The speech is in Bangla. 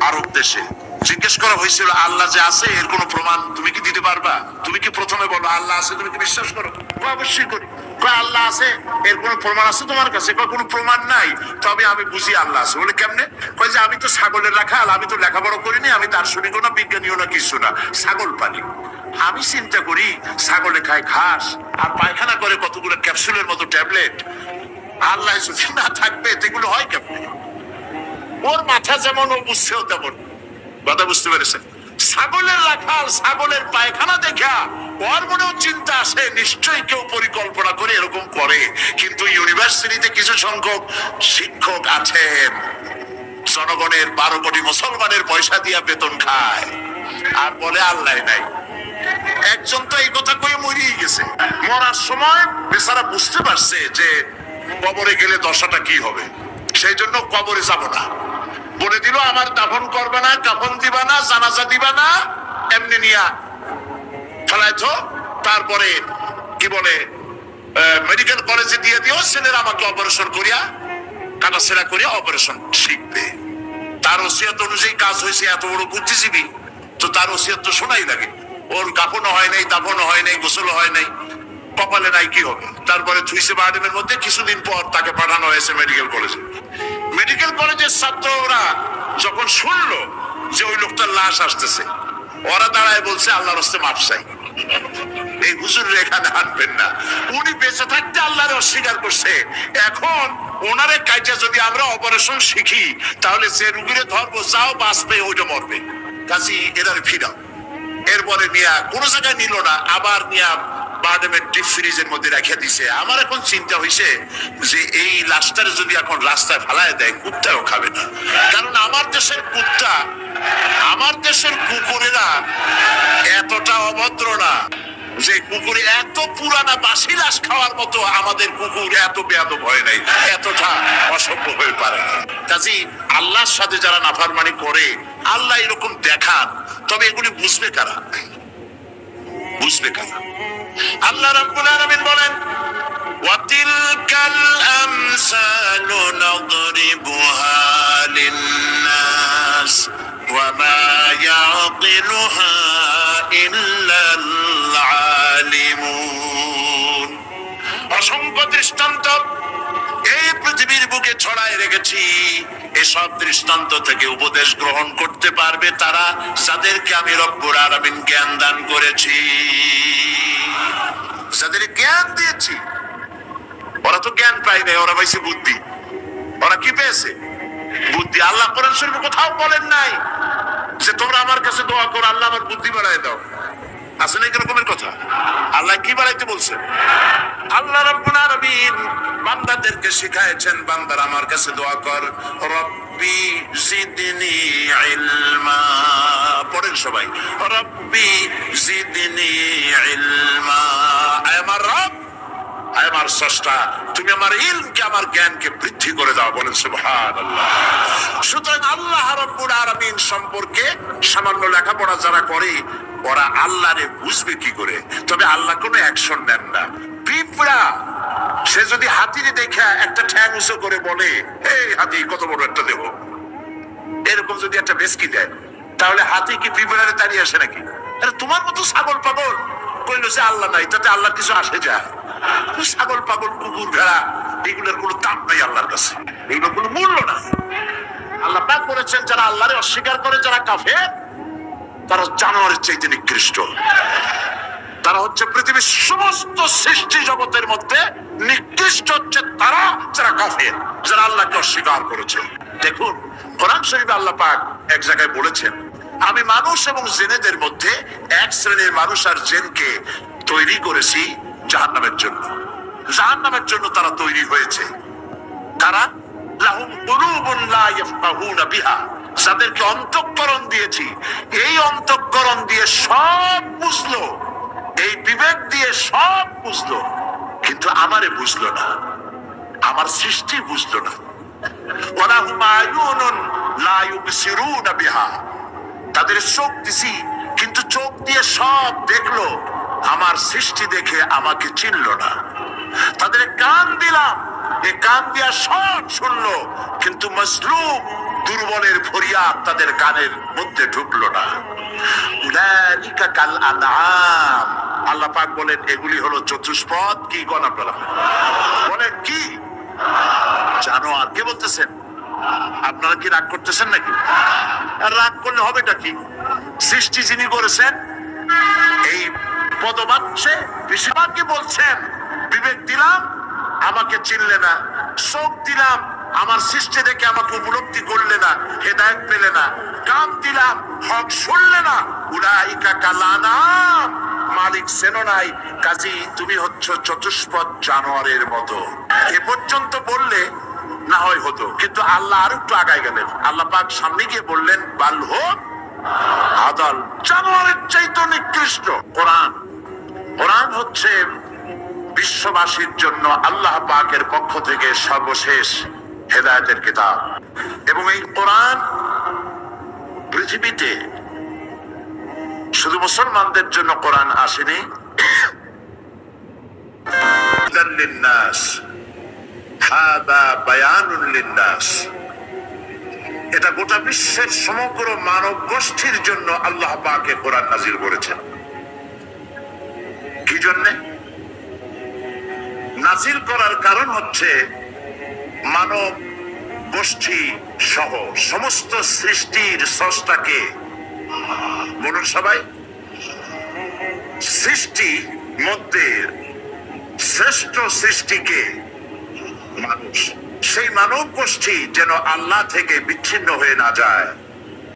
আরব দেশে জিজ্ঞেস করা হয়েছিল আল্লাহ যে আছে এর কোনো প্রমাণ তুমি কি দিতে পারবা? তুমি কি প্রথমে বলো আল্লাহ আছে, তুমি কি বিশ্বাস করো? অবশ্যই করি। আল্লাহ আছে এর কোনো প্রমাণ আছে তোমার কাছে? কোনো প্রমাণ নাই, তবে আমি বুঝি আল্লাহ আছে। বলে কেমনে? কয় যে আমি তো ছাগলের রাখাল, আমি তো লেখাপড়া করিনি, আমি দার্শনিকও না বিজ্ঞানীও না কিছু না, ছাগল পালি। আমি চিন্তা করি ছাগলে খায় ঘাস আর পায়খানা করে কতগুলো ক্যাপসুলের মতো ট্যাবলেট, আল্লাহ যদি না থাকবে এগুলো হয় কেমনে? ওর মাথা যেমন ও বুঝছেও তেমন। কথা বুঝতে পেরেছেন? ছাগলের রাখাল ছাগলের পায়খানা দেখা ওর মনেও চিন্তা আসে নিশ্চয়ই কেউ পরিকল্পনা করে এরকম করে। কিন্তু ইউনিভার্সিটিতে কিছু সংখ্যক শিক্ষক আছেন জনগণের 12 কোটি মুসলমানের পয়সা দিয়া বেতন খায় আর বলে আল্লাহ নাই। একজন তো এই কথা কয়ে মরিয়ে গেছে। মরার সময় বেচারা বুঝতে পারছে যে কবরে গেলে দশাটা কি হবে, সেই জন্য কবরে যাব না। বলে দিল আমার দাফন করবে না, কাফন দিবা না, জানাজা দিবা না, এমনি নিয়া ফেলাইছো। তারপরে কি বলে মেডিকেল কলেজে দিয়ে দিও, ছেলেরা আমাকে অপারেশন করিয়া কাটা সেরা করিয়া অপারেশন শিখবে। তার ওসিয়ত অনুযায়ী কাজ হয়েছে, এত বড় বুদ্ধিজীবী তো তার ওসিয়ত তো শোনাই লাগে। ওর কাফনও হয় নাই, দাফনও হয় নাই, গোসলও হয় নাই, কপালে নাই, কি হবে? তারপরে থুইছে বার্ডেমের মধ্যে কিছুদিন পর তাকে পাঠানো হয়েছে মেডিকেল কলেজে। মেডিকেল কলেজের ছাত্ররা যখন শুনলো যে ওই লোকটার লাশ আসতেছে, ওরা দাঁড়ায় বলছে আল্লাহর হস্তে মাপ চাই। এই হুজুর এখানে আনবেন না, উনি বেঁচে থাকতে আল্লাহরে অস্বীকার করছে। এখন ওনারে কাইটা যদি আমরা অপারেশন শিখি তাহলে যে রুগীরে ধরবো যাও বাঁচবে ওইটা মরবে, কাজী এদারে ফিরাও। এরপরে নিয়া কোনো জায়গায় নিল না, আবার নিয়া বার্ডেমের ডিপ ফ্রিজের মধ্যে রেখে দিছে। আমার এখন চিন্তা হয়েছে যে এই লাশটারে যদি এখন রাস্তায় ফেলায় দেয় কুত্তাও খাবে না। কারণ আমার দেশের কুত্তা, আমার দেশের কুকুরেরা এতটা অভদ্র না যে কুকুরে এত পুরানা বাসি লাশ খাওয়ার মতো আমাদের কুকুর এত বেয়াদব হয় নাই, এতটা অসভ্য হয়ে পারে না। কাজী আল্লাহর সাথে যারা নাফরমানি করে আল্লাহ এরকম দেখান, তবে এগুলি বুঝবে কারা? বুঝবে কারা? আল্লাহ রাব্বুল আলামিন বলেন ওয়াতিলকাল আমসালু নাদরিবুহা লিন্নাস ওয়া মা ইয়াকিলুহা ইল্লাল আলিমুন। অসংখ্য দৃষ্টান্ত এই পৃথিবীর বুকে ছড়ায় রেখেছি। এসব দৃষ্টান্ত থেকে উপদেশ গ্রহণ করতে পারবে তারা যাদেরকে আমি রব্বুল আলামিন জ্ঞান দান করেছি, যাদের জ্ঞান দিয়েছি। ওরা তো জ্ঞান পায় নাই, ওরা পাইছে বুদ্ধি। ওরা কি পেয়েছে? বুদ্ধি। আল্লাহ কোরআন শরীফে কোথাও বলেন নাই যে তোমরা আমার কাছে দোয়া করো আল্লাহ আমার বুদ্ধি বাড়ায় দাও। আছে না এরকমের কথা? আল্লাহ কি বাড়াইতে বলছে? আল্লাহ রাব্বুল আলামিন বান্দাদেরকে শিখায়েছেন বান্দারা আমার কাছে দোয়া কর, রব্বি জিদনি ইলমা। পড়েন সবাই, রব্বি জিদনি ইলমা। আমার রব, আমার স্রষ্টা, তুমি আমার ইলমকে, আমার জ্ঞানকে বৃদ্ধি করে দাও। বলেন সুবহানাল্লাহ। সুতরাং আল্লাহ রাব্বুল আলামিন সম্পর্কে সামান্য লেখাপড়া যারা করে ওরা আল্লাহরে বুঝবে কি করে? তবে আল্লাহ কোনো অ্যাকশন নেন না। পিঁপড়া সে যদি হাতিরে দেখা একটা ঠ্যাং উঁচু করে বলে এই হাতি কত বড় একটা দেব, এরকম যদি একটা বেসকি দেয় তাহলে হাতি কি পিঁপড়ারে দাঁড়িয়ে আসে নাকি? আরে তোমার মতো ছাগল পাগল কইলো যে আল্লাহ নাই, তাতে আল্লাহ কিছু আসে যায়? ছাগল পাগল কুকুর ভেড়া এগুলোর কোনো দাম নাই আল্লাহর কাছে, এগুলোর কোনো মূল্য না। আল্লাহ পাক বলেছেন যারা আল্লাহরে অস্বীকার করে, যারা কাফের, তারা জানোয়ারের চাইতে নিকৃষ্ট। তারা হচ্ছে পৃথিবীর সমস্ত সৃষ্টি জগতের মধ্যে নিকৃষ্ট হচ্ছে তারা যারা কাফের, যারা আল্লাহকে অস্বীকার করেছে। দেখুন কোরআন শরীফে আল্লাহ পাক এক জায়গায় বলেছেন আমি মানুষ এবং জিনেদের মধ্যে এক শ্রেণীর মানুষ আর জিনকে তৈরি করেছি জাহান্নামের জন্য। জাহান্নামের জন্য তারা তৈরি হয়েছে। তারা লাহুম কুলুবুন লা ইয়াফকাহুনা বিহা, যাদেরকে অন্তঃকরণ দিয়েছি, এই অন্তঃকরণ দিয়ে সব বুঝলো, এই বিবেক দিয়ে সব বুঝলো, কিন্তু আমারে বুঝলো না, আমার সৃষ্টি বুঝলো না। ওয়ালাহুম আয়ুনুন লা ইউবসিরুনা বিহা, তাদের চোখ দিছি কিন্তু চোখ দিয়ে সব দেখলো, আমার সৃষ্টি দেখে আমাকে চিনলো না। তাদের কান দিলাম, এই কান দিয়া সব শুনলো, কিন্তু মজলুম দুর্বলের ফরিয়াদ তাদের কানের মধ্যে ঢুকলো না। উলাইকা কাল আনআম, আল্লাহ পাক বলেন এগুলি হলো চতুষ্পদ। কি কোন আপনারা বলেন কি? জানোয়ার। কে বলতেছেন? আপনারা কি রাগ করতেছেন নাকি? আর রাগ করলে হবেটা কি? সৃষ্টি যিনি করেছেন এই পদবাচ্যে বেশিরভাগকে বলছেন বিবেক দিলাম আমাকে চিনলে না, চোখ দিলাম আমার সৃষ্টি দেখে আমাকে উপলব্ধি করলে না, হেদায়েত পেলে না, কান দিলাম হক শুনলে না, উলাইকা কাল আনআম, মালিক চেনো নাই, কাজী তুমি হচ্ছ চতুষ্পদ জানোয়ারের মতো। এ পর্যন্ত বললে না হয় হতো, কিন্তু আল্লাহ আর একটু আগায় গেলেন। আল্লাহ পাক সামনে গিয়ে বললেন বাল হুম আদাল, জানোয়ারের চাইতে নিকৃষ্ট। কোরআন, কোরআন হচ্ছে বিশ্ববাসীর জন্য আল্লাহ পাকের পক্ষ থেকে সর্বশেষ হেদায়েতের কিতাব। এবং এই কোরআন পৃথিবীতে শুধু মুসলমানদের জন্য কোরআন আসেনি, লিন্নাস, হাদা বায়ানুন লিন্নাস, এটা গোটা বিশ্বের সমগ্র মানব গোষ্ঠীর জন্য আল্লাহ পাকে কোরআন নাজিল করেছেন। কি জন্যে নাজিল করার কারণ হচ্ছে মানব গোষ্ঠী সহ সমস্ত সৃষ্টির স্রষ্টাকে, বলুন সবাই, সৃষ্টি মধ্যে শ্রেষ্ঠ সৃষ্টিকে মানুষ, সেই মানব গোষ্ঠী যেন আল্লাহ থেকে বিচ্ছিন্ন হয়ে না যায়।